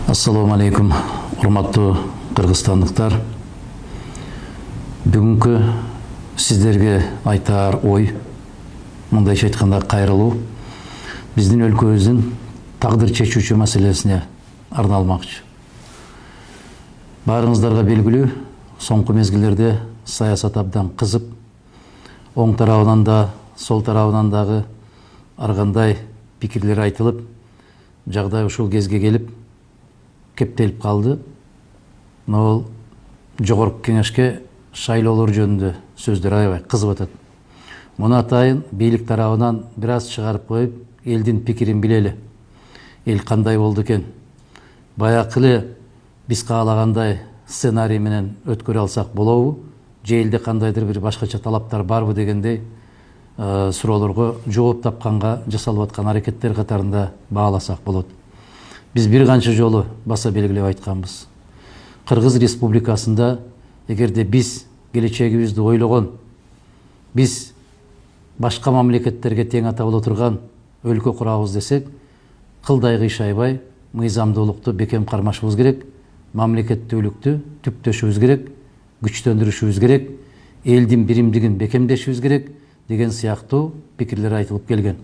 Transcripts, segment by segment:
Ассаламу алейкум, урматтуу кыргызстандыктар. Бүгүнкү сиздерге айтар ой, мындайча айтканда кайрылуу, биздин өлкөбүздүн тагдыр чечүүчү маселесине арналмакчы. Баарыңыздарга белгилүү, соңку мезгилдерде саясат абдан кызып, оң тарабынан да, сол тарабынан дагы ар кандай пикирлер айтылып, жагдай ушул кезге келип кептелип калды. Ол жогорку кеңешке шайлоолор жөнүндө сөздөр аябай кызып атат. Муну атайын бийлик тарабынан бир аз чыгарып коюп, элдин пикирин билели. Эл кандай болду экен? Баягы эле биз каалагандай сценарий менен өткөрө алсак болобу? Же элде кандайдыр бир башкача талаптар барбы дегендей суроолорго жооп тапканга жасалып аткан аракеттер катарында бааласак болот. Биз бир канча жолу баса белгилеп айтканбыз. Кыргыз Республикасында эгерде биз келечегибизди ойлогон, биз башка мамлекеттерге тең ата боло турган өлкө курабыз десек, кылдай кыйшайбай, мыйзамдуулукту бекем кармашыбыз керек, мамлекеттүүлүктү түптөшүбүз керек, күчтөндүрүшүбүз керек, элдин биримдигин бекемдешибиз керек деген сыяктуу пикирлер айтылып келген.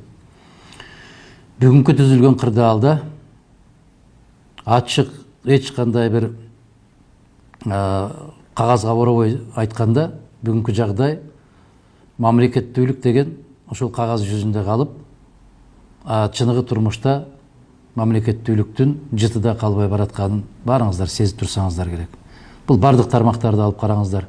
Бүгүнкү түзүлгөн кырдаалда ачык эч кандай бир кагазга боробой айтканда, бүгүнкү жагдай мамлекеттүүлүк деген ошол кагаз жүзүндө калып, чыныгы турмушта мамлекеттүүлүктүн жытыда калбай баратканын баарыңыздар сезип турсаңыздар керек. Бул бардык тармактарды алып караңыздар.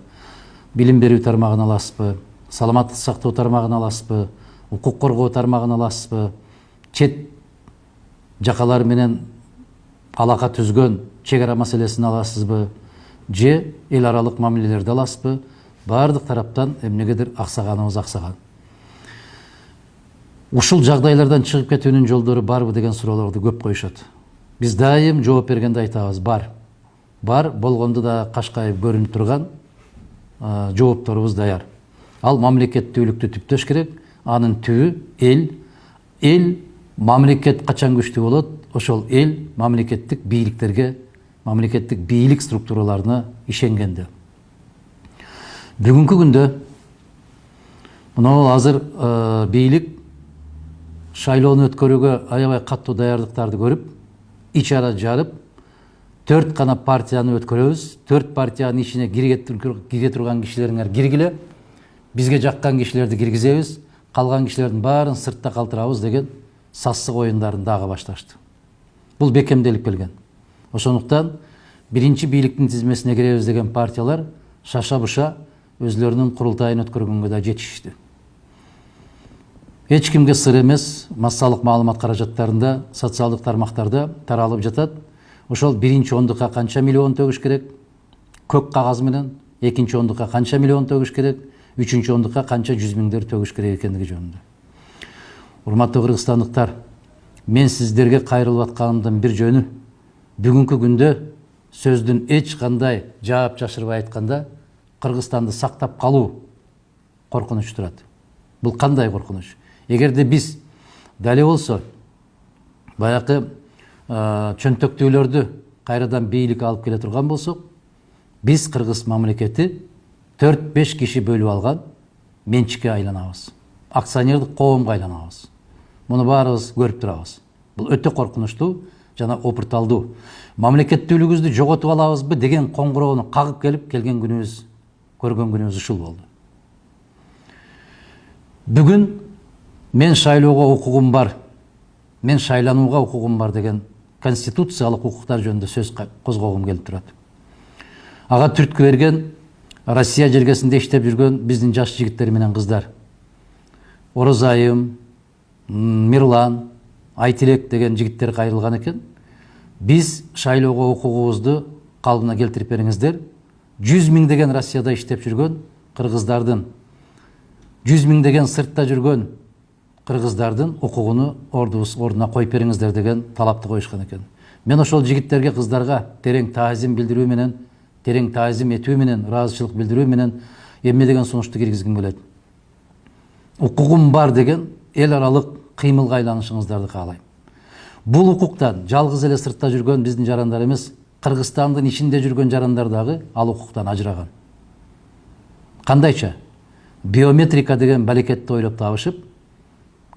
Билим берүү тармагын аласызбы, саламаттык сактоо тармагын аласызбы, укук коргоо тармагын аласызбы, чет жакалар менен алака түзгөн чек ара маселесин аласызбы, же эл аралык мамилелерди аласызбы, бардык тараптан эмнегедир аксаганыбыз аксаган. Ушул жагдайлардан чыгып кетүүнүн жолдору барбы деген суроолорду көп коюшат. Биз дайым жооп бергенде айтабыз, бар. Бар, болгондо да кашкайып көрүнүп турган жоопторубуз даяр. Ал мамлекеттүүлүктү түптөш керек, анын түбү эл мамлекет качан күчтүү болот? Ошол эл мамлекеттик бийликтерге, мамлекеттик бийлик структураларына ишенгенде. Бүгүнкү күндө мына азыр бийлик шайлоону өткөрүүгө аябай каттуу даярдыктарды көрүп, ич ара жарып, 4 гана партияны өткөрөбүз, 4 партиянын ичине кире турган кишилериңер киргиле, бизге жаккан кишилерди киргизебиз, калган кишилердин баарын сыртта калтырабыз деген сассык оюндарын дагы башташты. Бул бекемделип келген. Ошондуктан биринчи бийликтин тизмесине киребиз деген партиялар шаша-буша өзлөрүнүн курултайын өткөргөнгө да жетишишти. Эч кимге сыр эмес, массалык маалымат каражаттарында, социалдык тармактарда таралып жатат. Ошол биринчи ондукка канча миллион төгүш керек, көк кагаз менен, экинчи ондукка канча миллион төгүш керек, үчүнчү ондукка канча 100 миңдер төгүш керек экендиги жөнүндө. Урматтуу кыргызстандыктар, мен сиздерге кайрылып атканымдын бир жөнү, бүгүнкү күндө сөздүн эч кандай жаап жашырбай айтканда, Кыргызстанды сактап калуу коркунуч турат. Бул кандай коркунуч? Эгерде биз дали болсо баягы чөнтөктүүлөрдү кайрадан бийликке алып келе турган болсок, биз кыргыз мамлекети 4-5 киши бөлүп алган менчикке айланабыз. Акционердик коомго айланабыз. Муну баарыбыз көрүп турабыз. Бул өтө коркунучтуу жана опурталдуу. Мамлекеттүүлүгүбүздү жоготуп алабызбы деген коңгуроону кагып келген күнүбүз, көргөн күнүбүз ушул болду. Бүгүн мен шайлоого укугум бар, мен шайланууга укугум бар деген конституциялык укуктар жөнүндө сөз козгогум келип турат. Ага түрткү берген Россия жергесинде иштеп жүргөн биздин жаш жигиттер менен кыздар. Орозайым, Мирлан, Айтилек деген жигиттер кайрылган экен. Биз шайлоого укугубузду калыбына келтирип бериңиздер. 100 миңдеген Россияда иштеп жүргөн кыргыздардын, 100 миңдеген сыртта жүргөн кыргыздардын укугуну ордуна коюп бериңиздер деген талапты коюшкан экен. Мен ошол жигиттерге, кыздарга терең таазим билдирүү менен, терең таазим этүү менен, ыраазычылык билдирүү менен эмне деген сунушту киргизгим келет. Укугум бар деген эл аралык кыймылга айланышыңыздарды каалайм. Бул укуктан жалгыз эле сыртта жүргөн биздин жарандар эмес, Кыргызстандын ичинде жүргөн жарандар дагы ал укуктан ажыраган. Кандайча? Биометрика деген балекетти ойлоп табышып,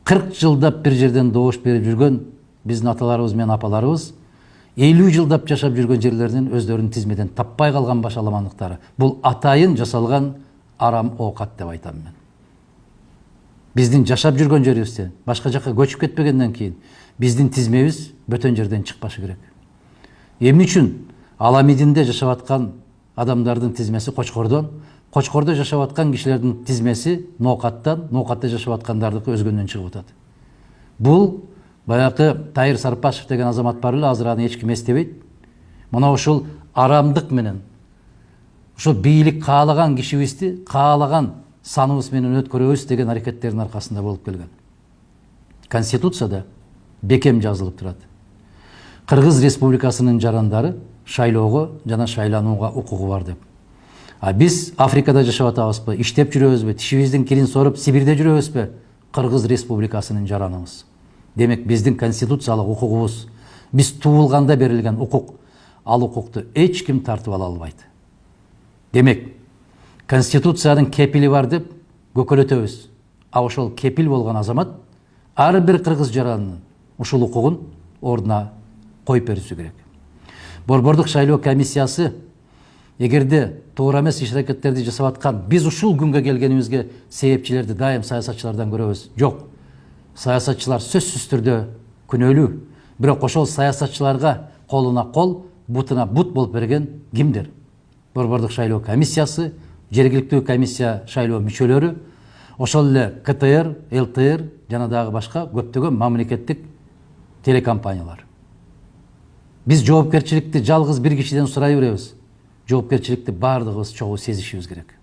40 жылдап бир жерден добуш берип жүргөн биздин аталарыбыз менен апаларыбыз 50 жылдап жашап жүргөн жерлердин өздөрүнүн тизмеден таппай калган башаламандыктары. Бул атайын жасалган арам оокат деп айтам мен. Биздин жашап жүргөн жерибизден башка жакка көчүп кетпегенден кийин биздин тизмебиз бөтөн жерден чыкпашы керек. Эмне үчүн Аламидинде жашап аткан адамдардын тизмеси Кочкордон, Кочкордо жашап аткан кишилердин тизмеси Ноокаттан, Ноокатта жашап аткандардыкы өзгөндөн чыгып атат. Бул баягы Тайыр Сарпашев деген азамат бар эле, азыр аны эч ким эстебейт. Мына ушул арамдык менен ушул бийлик каалаган кишибизди каалаган саныбыз менен өткөрөбүз деген аракеттердин аркасында болуп келген. Конституцияда бекем жазылып турат. Кыргыз Республикасынын жарандары шайлоого жана шайланууга укугу бар деп. А биз Африкада жашап атабызбы, иштеп жүрөбүзбү, тишибиздин кирин соруп Сибирде жүрөбүзбү? Кыргыз Республикасынын жараныбыз. Демек биздин конституциялык укугубуз, биз туулганда берилген укук, ал укукту эч ким тартып ала албайт. Демек, конституциянын кепили бар деп көкөлөтөбүз. А ошол кепил болгон азамат ар бир кыргыз жаранынын ушул укугун ордуна коюп берүүсү керек. Борбордук шайлоо комиссиясы эгерде туура эмес иш-аракеттерди жасап аткан, биз ушул күнгө келгенибизге себепчилерди дайым саясатчылардан көрөбүз. Жок. Саясатчылар сөзсүз түрдө күнөөлүү. Бирок ошол саясатчыларга колуна кол, бутуна бут болуп берген кимдер? Борбордук шайлоо комиссиясы, жергиликтүү комиссия шайлоо мүчөлөрү, ошол эле КТР, ЛТР жана дагы башка көптөгөн мамлекеттик телекомпаниялар. Биз жоопкерчиликти жалгыз бир кишиден сурай беребиз. Жоопкерчиликти бардыгыбыз чогуу сезишибиз керек.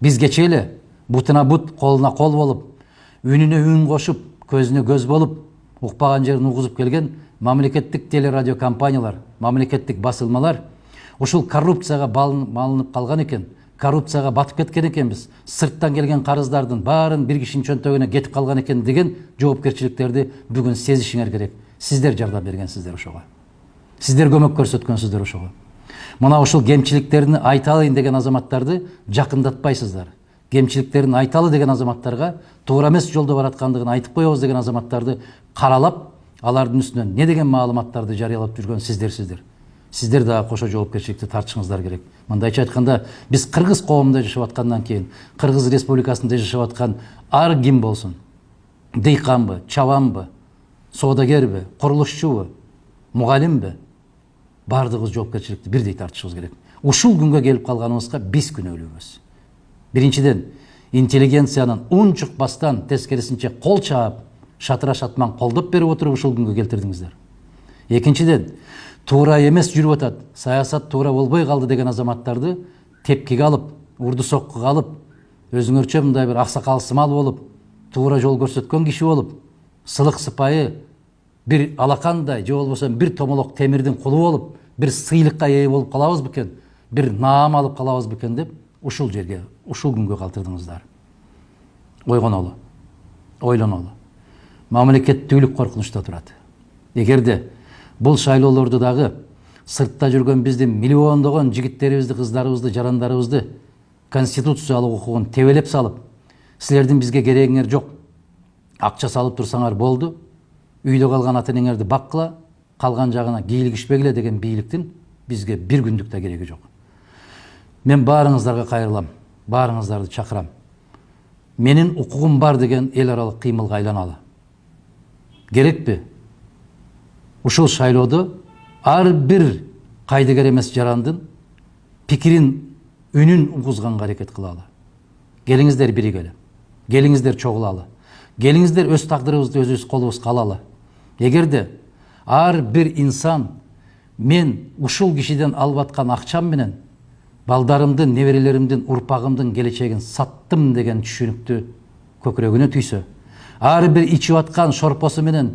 Биз кече эле бутуна бут, колуна кол болуп, үнүнө үн кошуп, көзүнө көз болуп, укпаган жерин угузуп келген мамлекеттик телерадио компаниялар, мамлекеттик басылмалар ушул коррупцияга малынып калган экен, коррупцияга батып кеткен экенбиз, сырттан келген карыздардын баарын бир кишинин чөнтөгүнө кетип калган экен деген жоопкерчиликтерди бүгүн сезишиңер керек. Сиздер жардам бергенсиздер ошого. Сиздер көмөк көрсөткөнсүздөр ошого. Мына ушул кемчиликтерин айталайын деген азаматтарды жакындатпайсыздар. Кемчиликтерин айталы деген азаматтарга туура эмес жолдо бараткандыгын айтып коебуз деген азаматтарды каралап, алардын үстүнөн не деген маалыматтарды жарыялап жүргөн сиздер. Сиздер дагы кошо жоопкерчиликти тартышыңыздар керек. Мындайча айтканда, биз кыргыз коомунда жашап аткандан кийин, Кыргыз Республикасында жашап аткан ар ким болсун, дыйканбы, чабанбы, соодагерби, курулушчубу, мугалимби, бардыгыбыз жоопкерчиликти бирдей тартышыбыз керек. Ушул күнгө келип калганыбызга биз күнөөлүүбүз. Биринчиден, интеллигенциянын ун чукпастан тескерисинче кол чаап, шатыра шатман колдоп берип отуруп ушул күнгө келтирдиңиздер. Экинчиден, туура эмес жүрүп атат, саясат туура болбой калды деген азаматтарды тепкиге алып, урду соккуга алып, өзүңөрчө мындай бир аксакал сымал болуп, туура жол көрсөткөн киши болуп, сылык сыпайы бир алакандай, же болбосо бир томолок темирдин кулу болуп, бир сыйлыкка ээ болуп калабыз бекен, бир наам алып калабыз бекен деп ушул жерге, ушул күнгө калтырдыңыздар. Ойгонолу, ойлонолу. Мамлекеттүүлүк коркунучта турат. Эгерде бул шайлоолорду дагы сыртта жүргөн биздин миллиондогон жигиттерибизди, кыздарыбызды, жарандарыбызды конституциялык укугун тебелеп салып, силердин бизге керегиңер жок, акча салып турсаңар болду, үйдө калган ата-энеңерди баккыла, калган жагына кийлигишпегиле деген бийликтин бизге бир күндүк да кереги жок. Мен баарыңыздарга кайрылам, баарыңыздарды чакырам. Менин укугум бар деген эл аралык кыймылга айланалы. Керекпи? Ушул шайлоодо ар бир кайдыгер эмес жарандын пикирин, үнүн угузганга аракет кылалы. Келиңиздер биригеле. Келиңиздер чогулалы. Келиңиздер өз тагдырыбызды өзүбүз колубузга алалы. Эгерде ар бир инсан мен ушул кишиден алып аткан акчам менен балдарымдын, неберелеримдин, урпагымдын келечегин саттым деген түшүнүктү көкүрөгүнө түйсө, ар бир ичип аткан шорпосу менен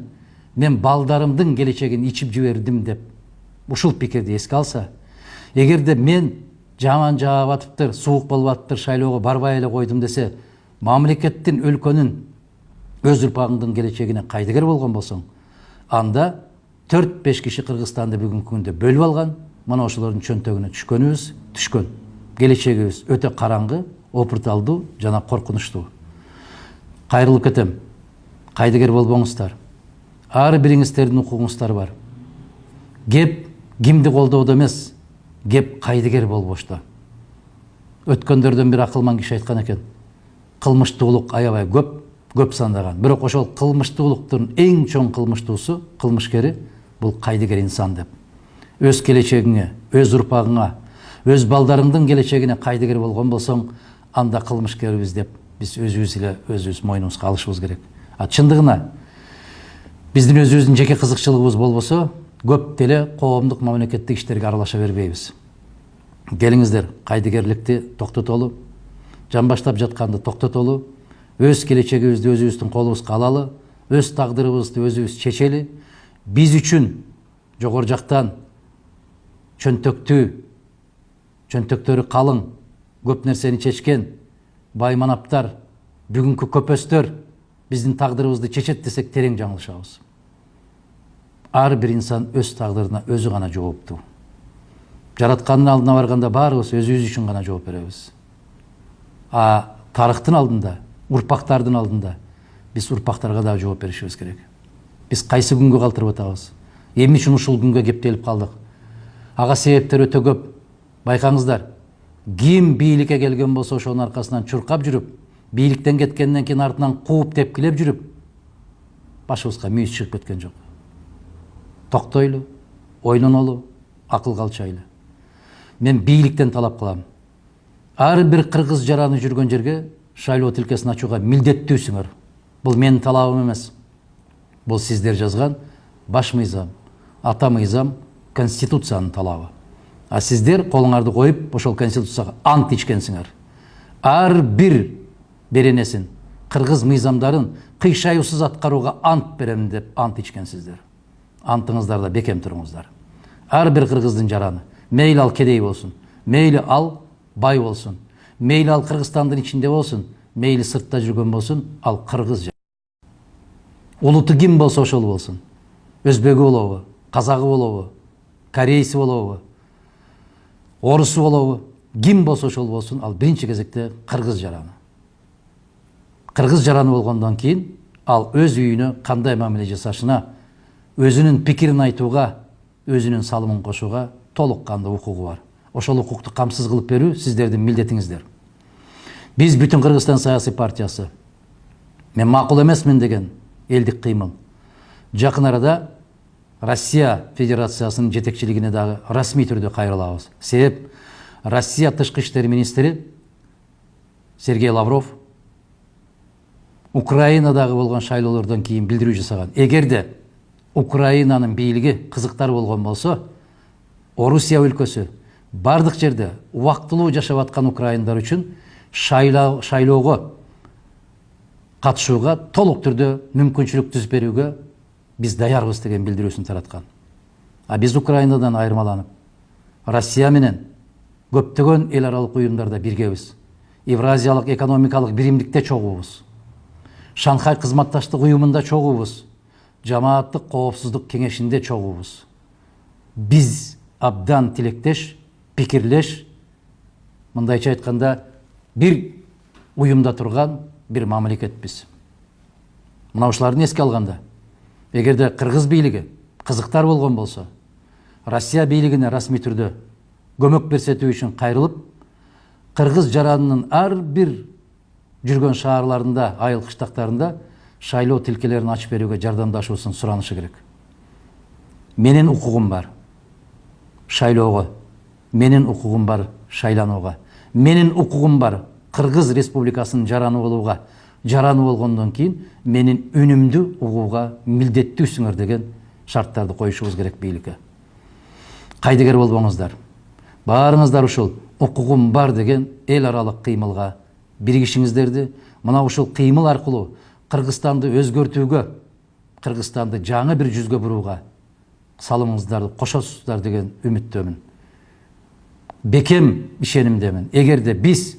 мен балдарымдын келечегин ичип жибердим деп ушул пикирди эске алса, эгерде мен жаман жаап атыптыр, суук болуп атыптыр, шайлоого барбай эле койдум десе, мамлекеттин, өлкөнүн, өз урпагыңдын келечегине кайдыгер болгон болсоң, анда 4-5 киши Кыргызстанды бүгүнкү күндө бөлүп алган. Мына ошолордун чөнтөгүнө түшкөн. Келечегибиз өтө караңгы, опурталдуу жана коркунучтуу. Кайрылып кетем. Кайдыгер болбоңуздар. Ар бириңиздердин укугуңуздар бар. Кеп кимди колдоодо эмес, кеп кайдыгер болбошто. Өткөндөрдөн бир акылман киши айткан экен. Кылмыштуулук аябай көп сандаган. Бирок ошол кылмыштуулуктун эң чоң кылмыштуусу, кылмышкери бул кайдыгер инсан деп. Өз келечегиңе, өз урпагыңа, өз балдарыңдын келечегине кайдыгер болгон болсоң, анда кылмышкербиз деп биз өзүбүз мойнубузга алышыбыз керек. Чындыгына биздин өзүбүздүн жеке кызыкчылыгыбыз болбосо, көп деле коомдук мамлекеттик иштерге аралаша бербейбиз. Келиңиздер, кайдыгерликти токтотолу, жан баштап жатканды токтотолу, өз келечегибизди өзүбүздүн колубузга алалы, өз тагдырыбызды өзүбүз чечели. Биз үчүн жогору жактан чөнтөктөрү калың, көп нерсени чечкен байманаптар, бүгүнкү көпөстөр биздин тагдырыбызды чечет десек терең жаңылышабыз. Ар бир инсан өз тагдырына өзү гана жооптуу. Жараткандын алдына барганда баарыбыз өзүбүз үчүн гана жооп беребиз. Тарыхтын алдында, урпактардын алдында биз урпактарга да жооп беришибиз керек. Биз кайсы күнгө калтырып атабыз? Эмне үчүн ушул күнгө кептелип калдык? Ага себептер өтө көп. Байкаңыздар, ким бийликке келген болсо ошонун аркасынан чуркап жүрүп, бийликтен кеткенден кийин артынан кууп тепкилеп жүрүп, башыбызга мүйүз чыгып кеткен жок. Токтойлу, ойлонолу, акылга алчайлы. Мен бийликтен талап кылам. Ар бир кыргыз жараны жүргөн жерге шайлоо тилкесин ачууга милдеттүүсүңөр. Бул менин талабым эмес. Бул сиздер жазган баш мыйзам, ата мыйзам, конституциянын талабы. Сиздер колуңарды коюп, ошол конституцияга ант ичкенсиңер. Ар бир беренесин, кыргыз мыйзамдарын кыйшаюусуз аткарууга ант берем деп ант ичкенсиздер. Антыңыздарда бекем туруңуздар. Ар бир кыргыздын жараны, мейли ал кедей болсун, мейли ал бай болсун, мейли ал Кыргызстандын ичинде болсун, мейли сыртта жүргөн болсун, ал кыргыз жараны. Улуту ким болсо ошол болсун. Өзбөгү болобу, казагы болобу, корейси болобу, орусу болобу, ким болсо ошол болсун, ал биринчи кезекте кыргыз жараны. Кыргыз жараны болгондон кийин ал өз үйүнө кандай мамиле жасашына, өзүнүн пикирин айтууга, өзүнүн салымын кошууга толук кандуу укугу бар. Ошол укукту камсыз кылып берүү сиздердин милдетиңиздер. Биз бүтүн Кыргызстан саясий партиясы, мен макул эмесмин деген элдик кыймыл, жакын арада Россия Федерациясынын жетекчилигине дагы расмий түрдө кайрылабыз. Себеп Россия тышкы иштер министри Сергей Лавров Украинадагы болгон шайлоолордон кийин билдирүү жасаган. Эгерде Украинанын бийлиги кызыктар болгон болсо, Орусия өлкөсү бардык жерде убактылуу жашап аткан украиндар үчүн шайлоого катышууга толук түрдө мүмкүнчүлүк түзүп берүүгө биз даярбыз деген билдирүүсүн тараткан. Биз Украинадан айырмаланып, Россия менен көптөгөн эл аралык уюмдарда биргебиз. Евразиялык экономикалык биримдикте чогуубуз. Шанхай кызматташтык уюмунда чогуубуз. Жамааттык коопсуздук кеңешинде чогуубуз. Биз абдан тилектеш, пикирлеш, мындайча айтканда, бир уюмда турган бир мамлекетпиз. Мына ушуларды эске алганда, эгерде кыргыз бийлиги кызыктар болгон болсо, Россия бийлигине расмий түрдө көмөк көрсөтүү үчүн кайрылып, кыргыз жаранынын ар бир жүргөн шаарларында, айыл кыштактарында шайлоо тилкелерин ачып берүүгө жардамдашуусун суранышы керек. Менин укугум бар шайлоого, менин укугум бар шайланууга, менин укугум бар Кыргыз Республикасынын жараны болууга. Жараны болгондон кийин менин үнүмдү угууга милдеттүүсүңөр деген шарттарды коюшубуз керек бийликке. Кайдыгер болбоңуздар. Баарыңыздар ушул укугум бар деген эл аралык кыймылга биригишиңиздерди. Мына ушул кыймыл аркылуу Кыргызстанды өзгөртүүгө, Кыргызстанды жаңы бир жүзгө бурууга салымыңыздарды кошосуздар деген үмүттөмүн. Бекем ишенимдемин. Эгерде биз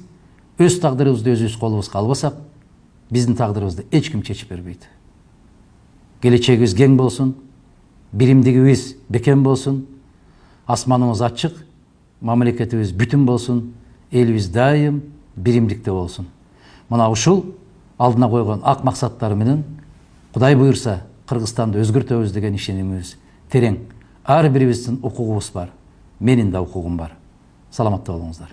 өз тагдырыбызды өзүбүз колубузга албасак, биздин тагдырыбызды эч ким чечип бербейт. Келечегибиз кең болсун, биримдигибиз бекем болсун, асманыбыз ачык, мамлекетибиз бүтүн болсун, элибиз дайым биримдикте болсун. Мына ушул алдына койгон ак максаттар менен Кудай буйрса Кыргызстанды өзгөртөбүз деген ишенимибиз терең. Ар бирибиздин укугубуз бар. Менин да укугум бар. Саламатта болуңуздар.